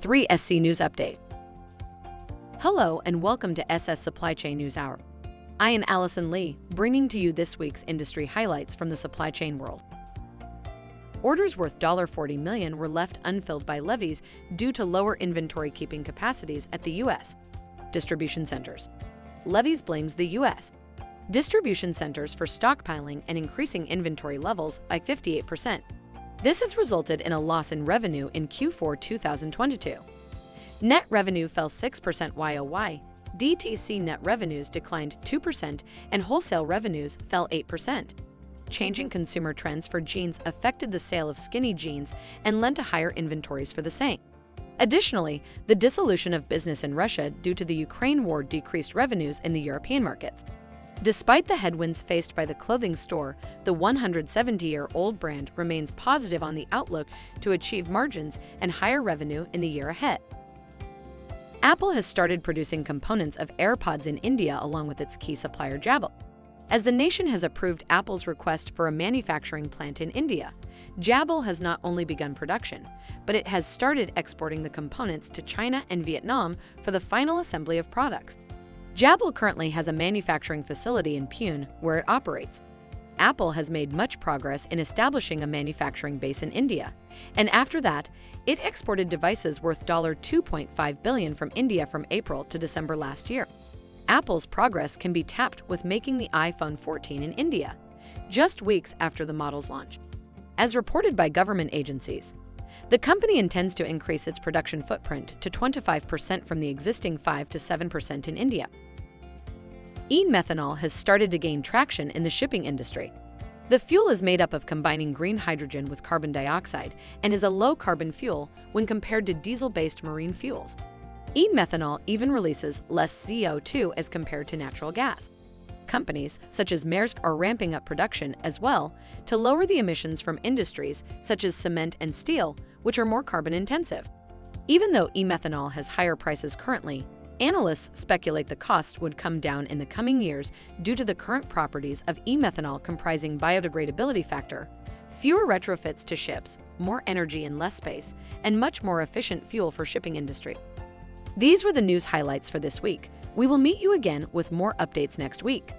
3SC News Update. Hello and welcome to SS Supply Chain News Hour. I am Allison Lee, bringing to you this week's industry highlights from the supply chain world. Orders worth $40 million were left unfilled by levies due to lower inventory keeping capacities at the U.S. distribution centers. Levies blames the U.S. distribution centers for stockpiling and increasing inventory levels by 58%. This has resulted in a loss in revenue in Q4 2022. Net revenue fell 6% YoY, DTC net revenues declined 2%, and wholesale revenues fell 8%. Changing consumer trends for jeans affected the sale of skinny jeans and led to higher inventories for the same. Additionally, the dissolution of business in Russia due to the Ukraine war decreased revenues in the European markets. Despite the headwinds faced by the clothing store, the 170-year-old brand remains positive on the outlook to achieve margins and higher revenue in the year ahead. Apple has started producing components of AirPods in India along with its key supplier Jabil. As the nation has approved Apple's request for a manufacturing plant in India, Jabil has not only begun production, but it has started exporting the components to China and Vietnam for the final assembly of products. Jabil currently has a manufacturing facility in Pune where it operates. Apple has made much progress in establishing a manufacturing base in India, and after that, it exported devices worth $2.5 billion from India from April to December last year. Apple's progress can be tapped with making the iPhone 14 in India, just weeks after the model's launch. As reported by government agencies, the company intends to increase its production footprint to 25% from the existing 5 to 7% in India. E-methanol has started to gain traction in the shipping industry. The fuel is made up of combining green hydrogen with carbon dioxide and is a low-carbon fuel when compared to diesel-based marine fuels. E-methanol even releases less CO2 as compared to natural gas. Companies such as Maersk are ramping up production as well to lower the emissions from industries such as cement and steel, which are more carbon-intensive. Even though e-methanol has higher prices currently, analysts speculate the cost would come down in the coming years due to the current properties of e-methanol comprising biodegradability factor, fewer retrofits to ships, more energy in less space, and much more efficient fuel for shipping industry. These were the news highlights for this week. We will meet you again with more updates next week.